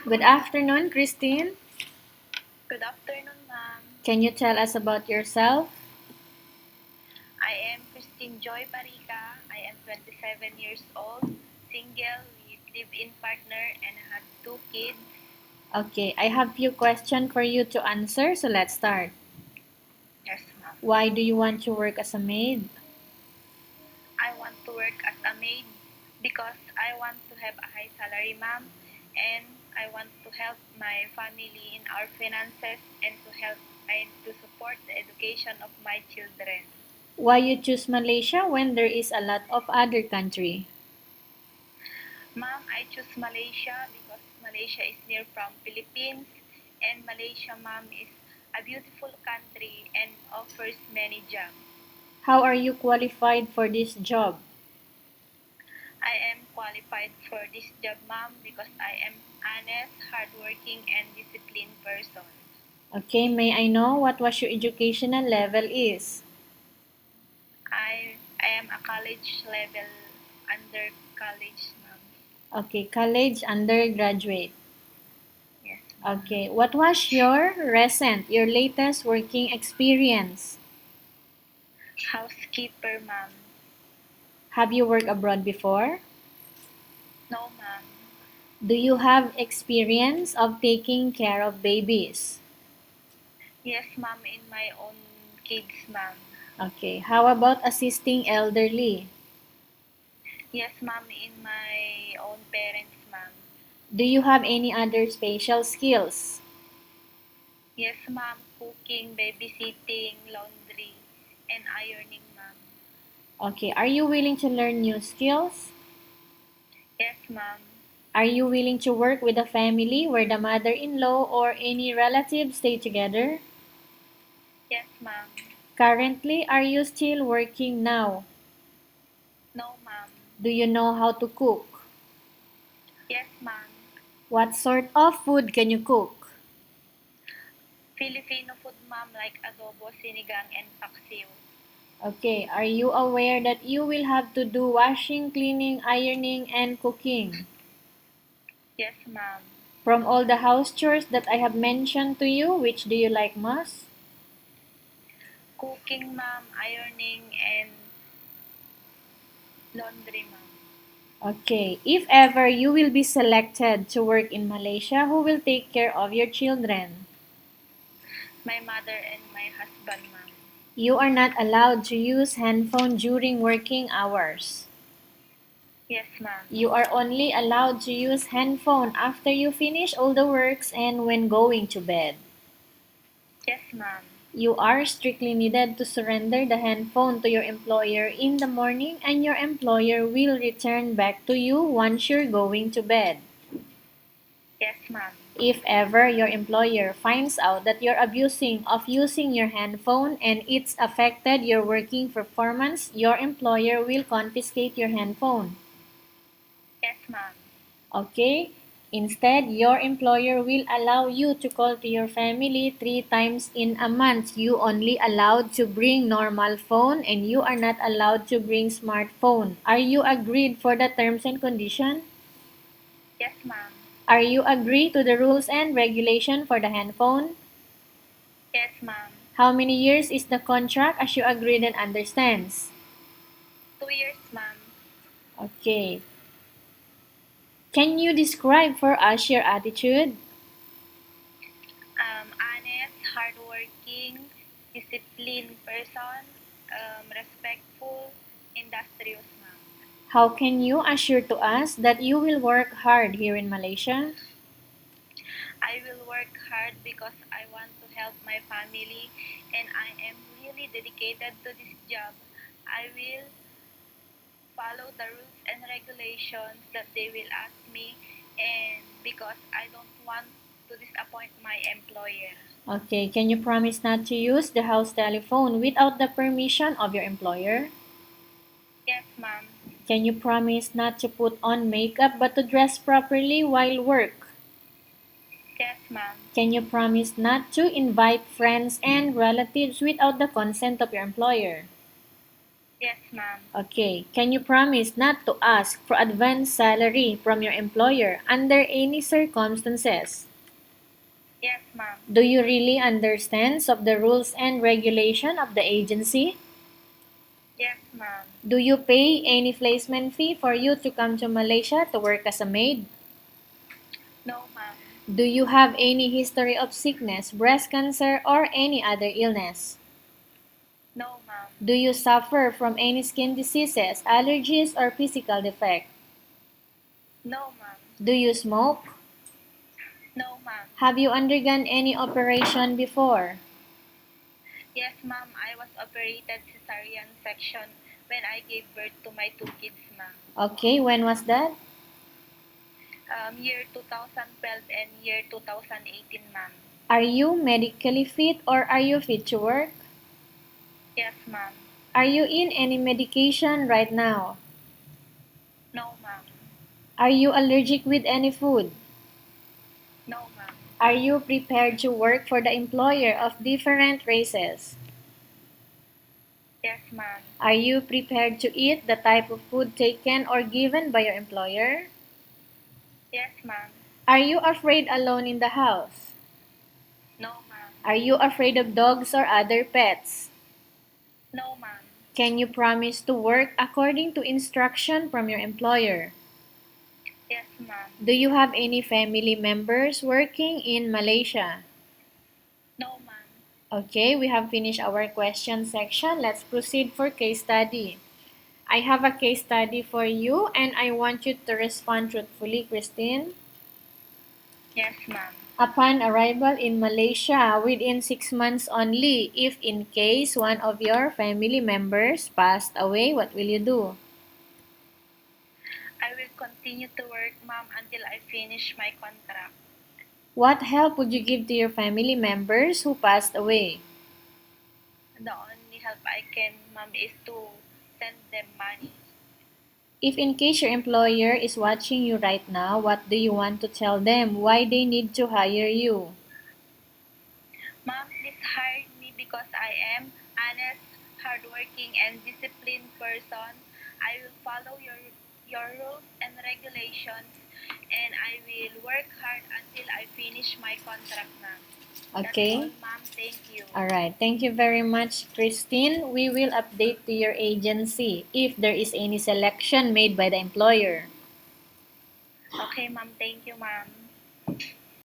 Good afternoon, Christine. Good afternoon, ma'am. Can you tell us about yourself? I am Christine Joy Parica. I am 27 years old, single with live-in partner, and have two kids. Okay, I have few questions for you to answer, so let's start. Yes, ma'am. Why do you want to work as a maid? I want to work as a maid because I want to have a high salary, ma'am, and I want to help my family in our finances and to support the education of my children. Why you choose Malaysia when there is a lot of other country? Ma'am, I choose Malaysia because Malaysia is near from Philippines, and Malaysia, ma'am, is a beautiful country and offers many jobs. How are you qualified for this job? I am qualified for this job, ma'am, because I am honest, hardworking, and disciplined person. Okay, may I know what was your educational level is? I am a college level under college, ma'am. Okay, college undergraduate. Yes, ma'am. Okay, what was your latest working experience? Housekeeper, ma'am. Have you worked abroad before? No, ma'am. Do you have experience of taking care of babies? Yes, ma'am, in my own kids, ma'am. Okay, how about assisting elderly? Yes, ma'am, in my own parents, ma'am. Do you have any other special skills? Yes, ma'am, cooking, babysitting, laundry, and ironing, ma'am. Okay, are you willing to learn new skills? Yes, ma'am. Are you willing to work with a family where the mother-in-law or any relatives stay together? Yes, ma'am. Currently, are you still working now? No, ma'am. Do you know how to cook? Yes, ma'am. What sort of food can you cook? Filipino food, ma'am, like adobo, sinigang, and paksiw. Okay, are you aware that you will have to do washing, cleaning, ironing, and cooking? Yes, ma'am. From all the house chores that I have mentioned to you, which do you like most? Cooking, ma'am, ironing, and laundry, ma'am. Okay, if ever you will be selected to work in Malaysia, who will take care of your children? My mother and my husband, ma'am. You are not allowed to use handphone during working hours. Yes, ma'am. You are only allowed to use handphone after you finish all the works and when going to bed. Yes, ma'am. You are strictly needed to surrender the handphone to your employer in the morning and your employer will return back to you once you're going to bed. Yes, ma'am. If ever your employer finds out that you're abusing of using your handphone and it's affected your working performance, your employer will confiscate your handphone. Yes, ma'am. Okay? Instead, your employer will allow you to call to your family 3 times in a month. You only allowed to bring normal phone and you are not allowed to bring smartphone. Are you agreed for the terms and condition? Yes, ma'am. Are you agree to the rules and regulation for the handphone? Yes, ma'am. How many years is the contract as you agreed and understands? 2 years, ma'am. Okay. Can you describe for us your attitude? Honest, hardworking, disciplined person, respectful, industrious, ma'am. How can you assure to us that you will work hard here in Malaysia? I will work hard because I want to help my family and I am really dedicated to this job. I will follow the rules and regulations that they will ask me and because I don't want to disappoint my employer. Okay, can you promise not to use the house telephone without the permission of your employer? Yes, ma'am. Can you promise not to put on makeup but to dress properly while work? Yes, ma'am. Can you promise not to invite friends and relatives without the consent of your employer? Yes, ma'am. Okay. Can you promise not to ask for advance salary from your employer under any circumstances? Yes, ma'am. Do you really understand of the rules and regulation of the agency? Yes, ma'am. Do you pay any placement fee for you to come to Malaysia to work as a maid? No, ma'am. Do you have any history of sickness, breast cancer, or any other illness? No, ma'am. Do you suffer from any skin diseases, allergies, or physical defect? No, ma'am. Do you smoke? No, ma'am. Have you undergone any operation before? Yes, ma'am. I was operated cesarean section when I gave birth to my two kids, ma'am. Okay, when was that? Year 2012 and year 2018, ma'am. Are you medically fit or are you fit to work? Yes, ma'am. Are you in any medication right now? No, ma'am. Are you allergic with any food? No, ma'am. Are you prepared to work for the employer of different races? Yes, ma'am. Are you prepared to eat the type of food taken or given by your employer? Yes, ma'am. Are you afraid alone in the house? No, ma'am. Are you afraid of dogs or other pets? No, ma'am. Can you promise to work according to instruction from your employer? Yes, ma'am. Do you have any family members working in Malaysia? No, ma'am. Okay, we have finished our question section. Let's proceed for case study. I have a case study for you and I want you to respond truthfully, Christine. Yes, ma'am. Upon arrival in Malaysia within 6 months only, if in case one of your family members passed away, what will you do? I will continue to work, ma'am, until I finish my contract. What help would you give to your family members who passed away? The only help I can, ma'am, is to send them money. If in case your employer is watching you right now, what do you want to tell them? Why they need to hire you? Ma'am, please hire me because I am honest, hardworking, and disciplined person. I will follow your rules and regulations, and I will work hard until I finish my contract, ma'am. That's all, Okay? ma'am. Thank you. Alright, thank you very much, Christine. We will update to your agency if there is any selection made by the employer. Okay, ma'am. Thank you, ma'am.